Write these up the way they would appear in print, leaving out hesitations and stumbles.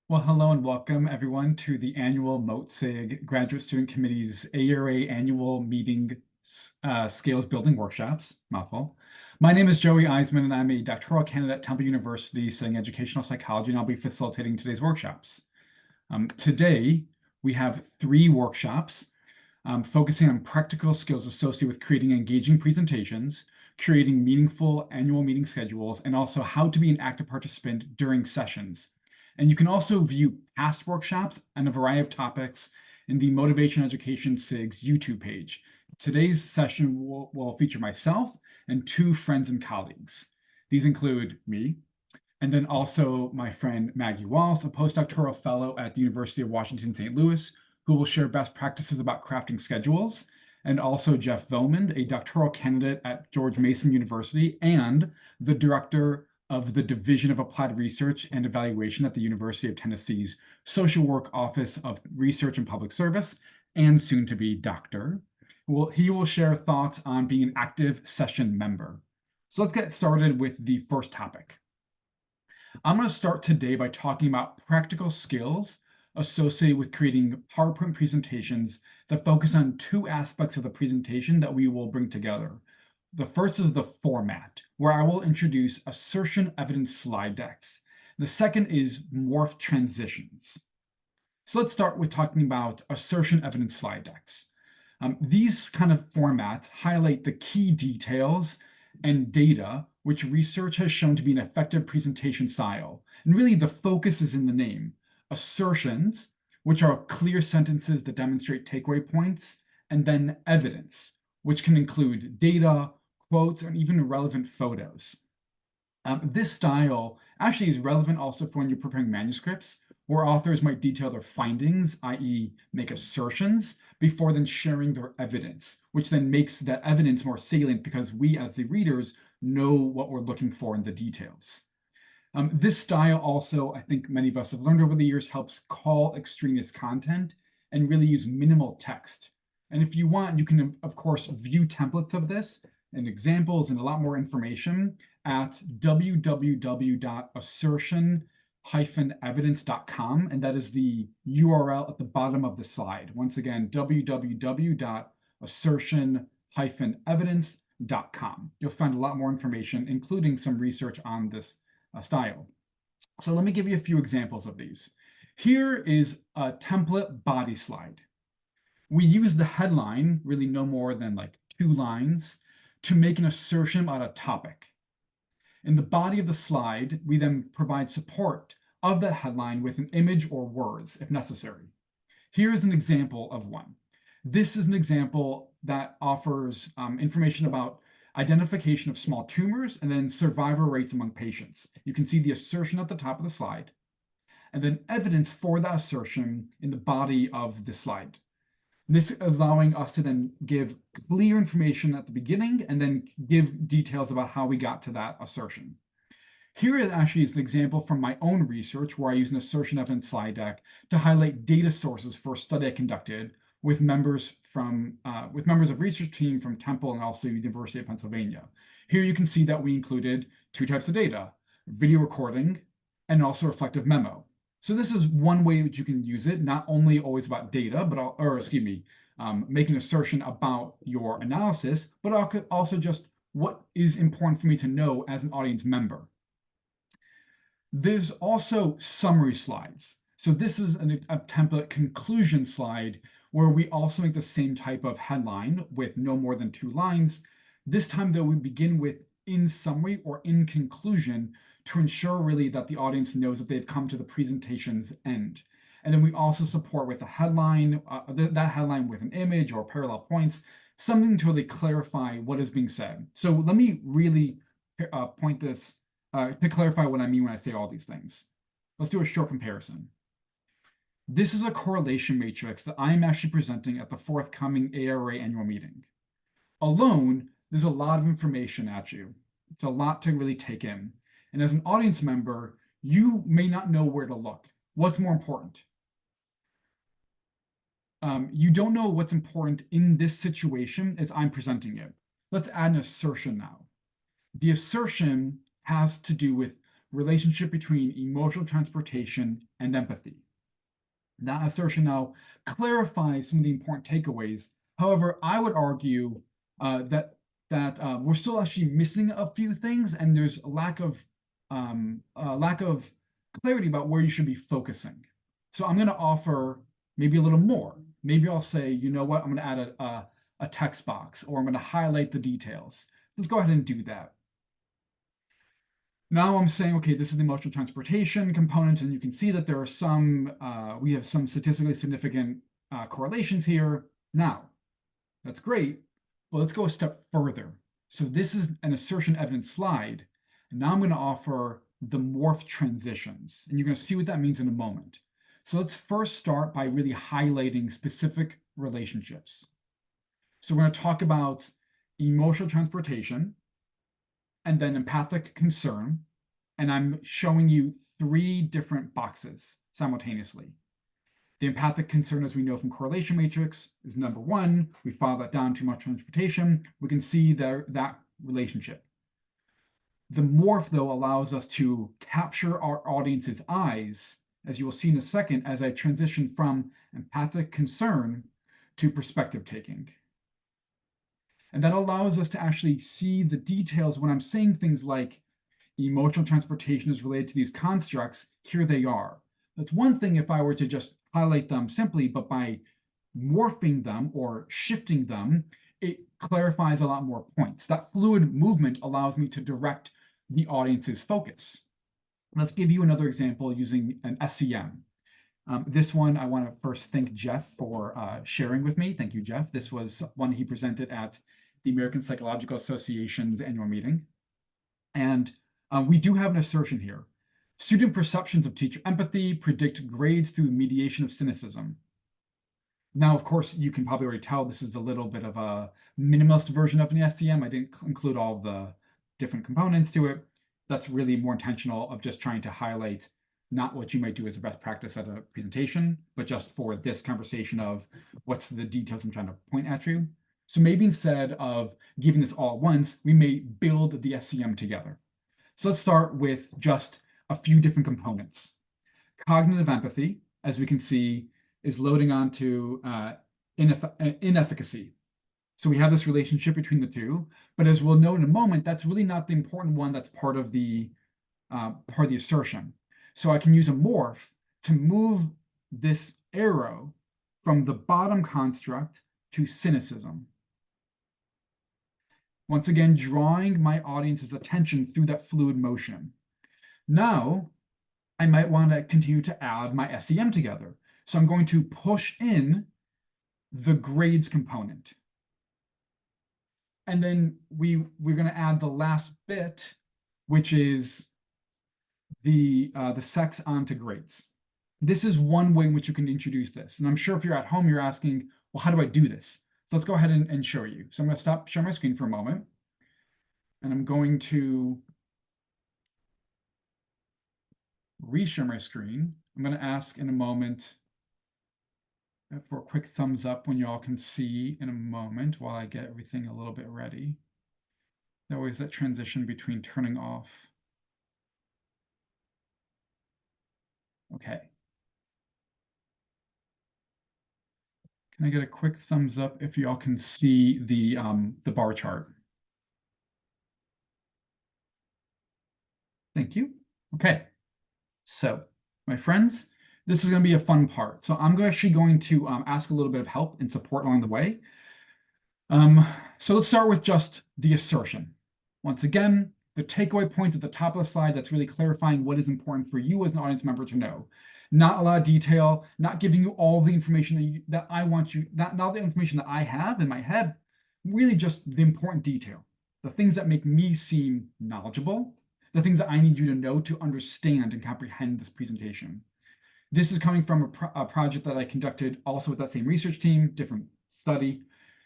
Well, hello and welcome everyone to the annual MoTSIG Graduate Student Committee's ARA annual meeting skills building workshops, mouthful. My name is Joey Eisman and I'm a doctoral candidate at Temple University studying educational psychology, and I'll be facilitating today's workshops. Today, we have 3 workshops focusing on practical skills associated with creating engaging presentations, creating meaningful annual meeting schedules, and also how to be an active participant during sessions. And you can also view past workshops on a variety of topics in the Motivation Education SIG's YouTube page. Today's session will feature myself and 2 friends and colleagues. These include me, and then also my friend Maggie Walsh, a postdoctoral fellow at the University of Washington, St. Louis, who will share best practices about crafting schedules, and also Jeff Vomand, a doctoral candidate at George Mason University and the director of the Division of Applied Research and Evaluation at the University of Tennessee's Social Work Office of Research and Public Service, and soon to be doctor. He will share thoughts on being an active session member. So let's get started with the first topic. I'm going to start today by talking about practical skills associated with creating PowerPoint presentations that focus on 2 aspects of the presentation that we will bring together. The first is the format, where I will introduce assertion evidence slide decks. The second is morph transitions. So let's start with talking about assertion evidence slide decks. These kind of formats highlight the key details and data which research has shown to be an effective presentation style. And really the focus is in the name. Assertions, which are clear sentences that demonstrate takeaway points, and then evidence, which can include data, quotes, and even relevant photos. This style actually is relevant also for when you're preparing manuscripts, where authors might detail their findings, i.e. make assertions, before then sharing their evidence, which then makes that evidence more salient because we as the readers know what we're looking for in the details. This style also, I think many of us have learned over the years, helps call extraneous content and really use minimal text. And if you want, you can, of course, view templates of this and examples and a lot more information at www.assertion-evidence.com, and that is the URL at the bottom of the slide. Once again, www.assertion-evidence.com. You'll find a lot more information, including some research on this style. So let me give you a few examples of these. Here is a template body slide. We use the headline, really no more than like 2 lines, to make an assertion about a topic. In the body of the slide, we then provide support of the headline with an image or words if necessary. Here's an example of one. This is an example that offers information about identification of small tumors and then survival rates among patients. You can see the assertion at the top of the slide, and then evidence for that assertion in the body of the slide. This is allowing us to then give clear information at the beginning and then give details about how we got to that assertion. Here it actually is an example from my own research where I use an assertion evidence slide deck to highlight data sources for a study I conducted with members of research team from Temple and also University of Pennsylvania. Here you can see that we included 2 types of data: video recording and also reflective memo. So this is one way that you can use it, not only always about data, but make an assertion about your analysis, but also just what is important for me to know as an audience member. There's also summary slides. So this is a template conclusion slide where we also make the same type of headline with no more than 2 lines. This time, though, we begin with in summary or in conclusion to ensure really that the audience knows that they've come to the presentation's end. And then we also support with a headline, that headline with an image or parallel points, something to really clarify what is being said. So let me really point this to clarify what I mean when I say all these things. Let's do a short comparison. This is a correlation matrix that I'm actually presenting at the forthcoming ARA annual meeting. Alone, there's a lot of information at you. It's a lot to really take in. And as an audience member, you may not know where to look. What's more important? You don't know what's important in this situation as I'm presenting it. Let's add an assertion now. The assertion has to do with relationship between emotional transportation and empathy. That assertion now clarifies some of the important takeaways. However, I would argue that we're still actually missing a few things, and there's a lack of clarity about where you should be focusing. So I'm going to offer maybe a little more. Maybe I'll say, you know what, I'm going to add a text box, or I'm going to highlight the details. Let's go ahead and do that. Now I'm saying, okay, this is the emotional transportation component, and you can see that there are some, we have some statistically significant correlations here. Now, that's great, but let's go a step further. So this is an assertion evidence slide. And now I'm going to offer the morph transitions, and you're going to see what that means in a moment. So let's first start by really highlighting specific relationships. So we're going to talk about emotional transportation, and then empathic concern, and I'm showing you 3 different boxes simultaneously. The empathic concern, as we know from correlation matrix, is number 1. We follow that down to emotional transportation. We can see that relationship. The morph, though, allows us to capture our audience's eyes, as you will see in a second, as I transition from empathic concern to perspective taking. And that allows us to actually see the details when I'm saying things like emotional transportation is related to these constructs. Here they are. That's one thing if I were to just highlight them simply, but by morphing them or shifting them, it clarifies a lot more points. That fluid movement allows me to direct the audience's focus. Let's give you another example using an SEM. This one, I want to first thank Jeff for sharing with me. Thank you, Jeff. This was one he presented at the American Psychological Association's annual meeting. And we do have an assertion here. Student perceptions of teacher empathy predict grades through mediation of cynicism. Now, of course, you can probably already tell this is a little bit of a minimalist version of an SEM. I didn't include all the different components to it. That's really more intentional of just trying to highlight not what you might do as a best practice at a presentation, but just for this conversation of what's the details I'm trying to point at you. So maybe instead of giving this all at once, we may build the SEM together. So let's start with just a few different components. Cognitive empathy, as we can see, is loading onto inefficacy. So we have this relationship between the two, but as we'll note in a moment, that's really not the important one that's part of the assertion. So I can use a morph to move this arrow from the bottom construct to cynicism. Once again, drawing my audience's attention through that fluid motion. Now, I might want to continue to add my SEM together. So I'm going to push in the grades component. And then we're going to add the last bit, which is the sex onto grades. This is one way in which you can introduce this. And I'm sure if you're at home, you're asking, well, how do I do this? So let's go ahead and show you. So I'm going to stop sharing my screen for a moment. And I'm going to reshare my screen. I'm going to ask in a moment for a quick thumbs up when you all can see in a moment while I get everything a little bit ready. There was that transition between turning off. Okay. Can I get a quick thumbs up if you all can see the bar chart? Thank you. Okay. So, my friends, this is going to be a fun part. So I'm actually going to ask a little bit of help and support along the way. So let's start with just the assertion. Once again, the takeaway point at the top of the slide that's really clarifying what is important for you as an audience member to know. Not a lot of detail, not giving you all the information that I want you, not the information that I have in my head, really just the important detail, the things that make me seem knowledgeable, the things that I need you to know to understand and comprehend this presentation. This is coming from a project that I conducted also with that same research team, different study.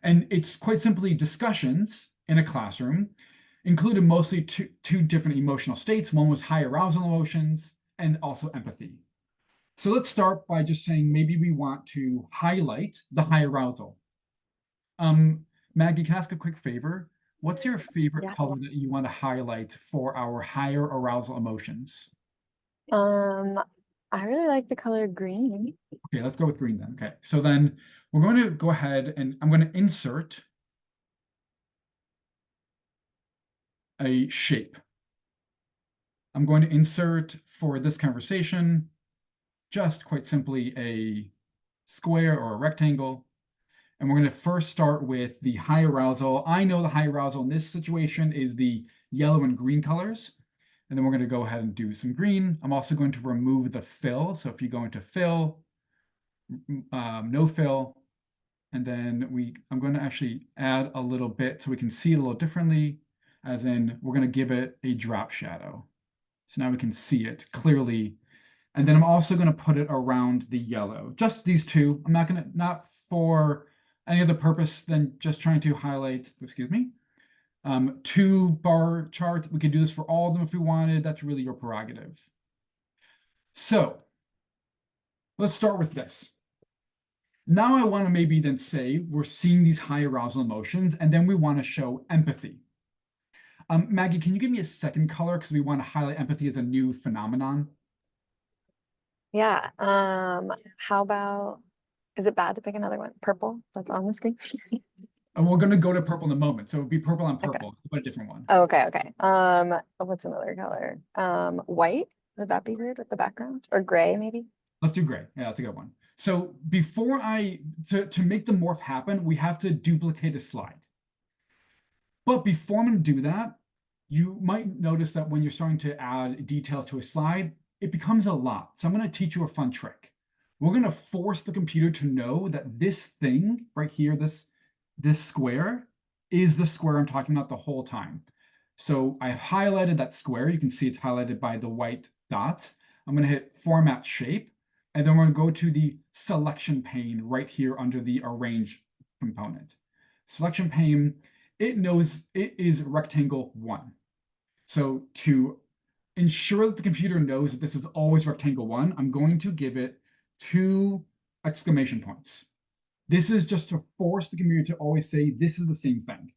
And it's quite simply discussions in a classroom, included mostly two different emotional states. One was high arousal emotions and also empathy. So let's start by just saying maybe we want to highlight the high arousal. Maggie, can I ask a quick favor? what's your favorite Yeah. color that you want to highlight for our higher arousal emotions? Um, I really like the color green. Okay, let's go with green then. Okay, so then we're going to go ahead and I'm going to insert a shape. I'm going to insert for this conversation just quite simply a square or a rectangle. And we're going to first start with the high arousal. I know the high arousal in this situation is the yellow and green colors. And then we're going to go ahead and do some green. I'm also going to remove the fill. So if you go into fill, no fill, and then I'm going to actually add a little bit so we can see it a little differently, as in we're going to give it a drop shadow. So now we can see it clearly. And then I'm also going to put it around the yellow, just these two. I'm not going to, not for any other purpose than just trying to highlight, excuse me, two bar charts. We could do this for all of them if we wanted. That's really your prerogative. So let's start with this. Now I want to maybe then say we're seeing these high arousal emotions, and then we want to show empathy. Maggie, can you give me a second color because we want to highlight empathy as a new phenomenon? Yeah. How about, is it bad to pick another one? Purple that's on the screen? And we're going to go to purple in a moment. So it would be purple on Okay. purple, but a different one. Oh, okay, okay. What's another color? White? Would that be weird with the background? Or gray, maybe? Let's do gray. Yeah, that's a good one. So before to make the morph happen, we have to duplicate a slide. But before I'm going to do that, you might notice that when you're starting to add details to a slide, it becomes a lot. So I'm going to teach you a fun trick. We're going to force the computer to know that this thing right here, this square, is the square I'm talking about the whole time. So I've highlighted that square. You can see it's highlighted by the white dots. I'm going to hit Format Shape, and then we're going to go to the selection pane right here under the Arrange component. Selection pane, it knows it is rectangle 1. So to ensure that the computer knows that this is always rectangle 1, I'm going to give it 2 exclamation points. This is just to force the computer to always say this is the same thing.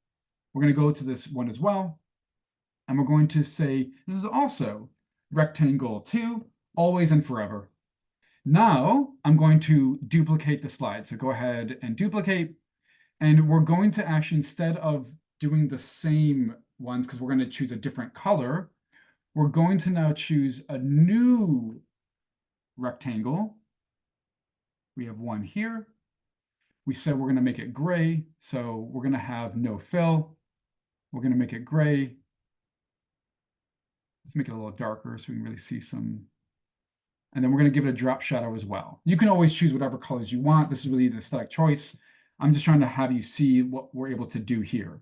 We're going to go to this one as well, and we're going to say this is also rectangle 2, always and forever. Now I'm going to duplicate the slide. So go ahead and duplicate. And we're going to actually, instead of doing the same ones, because we're going to choose a different color, we're going to now choose a new rectangle. We have one here. We said we're going to make it gray, so we're going to have no fill. We're going to make it gray. Let's make it a little darker so we can really see some. And then we're going to give it a drop shadow as well. You can always choose whatever colors you want. This is really the aesthetic choice. I'm just trying to have you see what we're able to do here.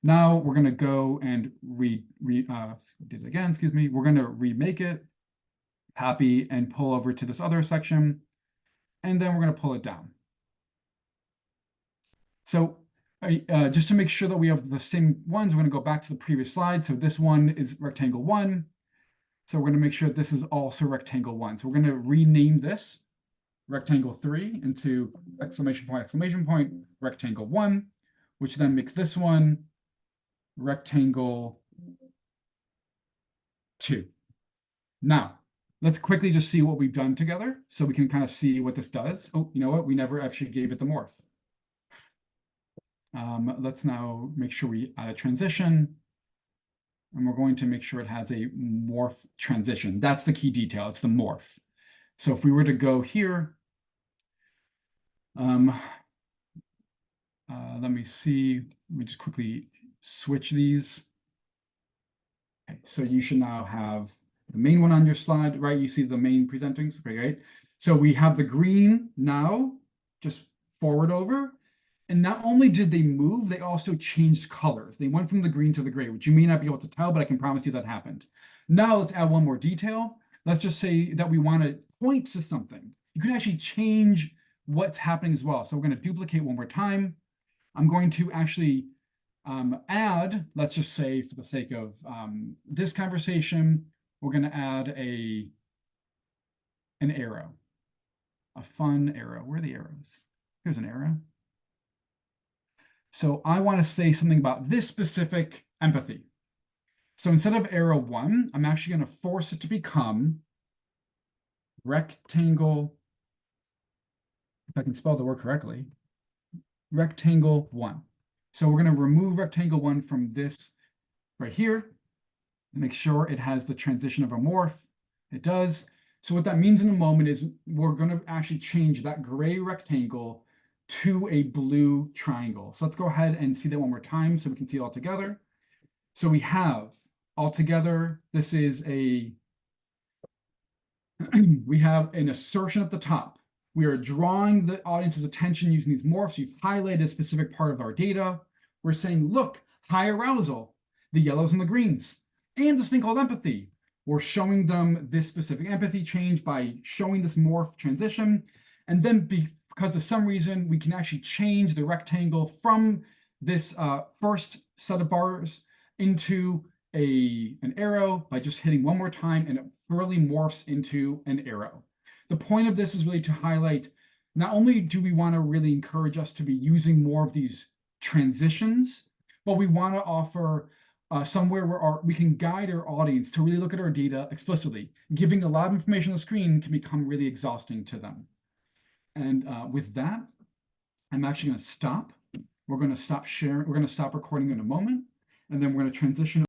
Now we're going to go and did it again, excuse me. We're going to remake it, copy, and pull over to this other section. And then we're going to pull it down. So just to make sure that we have the same ones, we're going to go back to the previous slide. So this one is rectangle 1. So we're going to make sure this is also rectangle 1. So we're going to rename this rectangle 3 into exclamation point, rectangle 1, which then makes this one rectangle 2. Now, let's quickly just see what we've done together so we can kind of see what this does. Oh, you know what? We never actually gave it the morph. Let's now make sure we add a transition. And we're going to make sure it has a morph transition. That's the key detail. It's the morph. So if we were to go here, let me see. Let me just quickly switch these. Okay, so you should now have the main one on your slide, right? You see the main presenting, right? So we have the green now, just forward over. And not only did they move, they also changed colors. They went from the green to the gray, which you may not be able to tell, but I can promise you that happened. Now let's add one more detail. Let's just say that we want to point to something. You can actually change what's happening as well. So we're going to duplicate one more time. I'm going to actually add, let's just say for the sake of this conversation, we're going to add an arrow, a fun arrow. Where are the arrows? Here's an arrow. So I want to say something about this specific empathy. So instead of arrow 1, I'm actually going to force it to become rectangle, if I can spell the word correctly, rectangle 1. So we're going to remove rectangle 1 from this right here. Make sure it has the transition of a morph. It does. So what that means in a moment is we're going to actually change that gray rectangle to a blue triangle. So let's go ahead and see that one more time so we can see it all together. So we have all together, this is a, we have an assertion at the top. We are drawing the audience's attention using these morphs. We've highlighted a specific part of our data. We're saying, look, high arousal, the yellows and the greens, and this thing called empathy. We're showing them this specific empathy change by showing this morph transition. And then because of some reason, we can actually change the rectangle from this first set of bars into an arrow by just hitting one more time, and it really morphs into an arrow. The point of this is really to highlight, not only do we want to really encourage us to be using more of these transitions, but we want to offer somewhere where we can guide our audience to really look at our data explicitly. Giving a lot of information on the screen can become really exhausting to them. And with that, I'm actually going to stop. We're going to stop sharing. We're going to stop recording in a moment, and then we're going to transition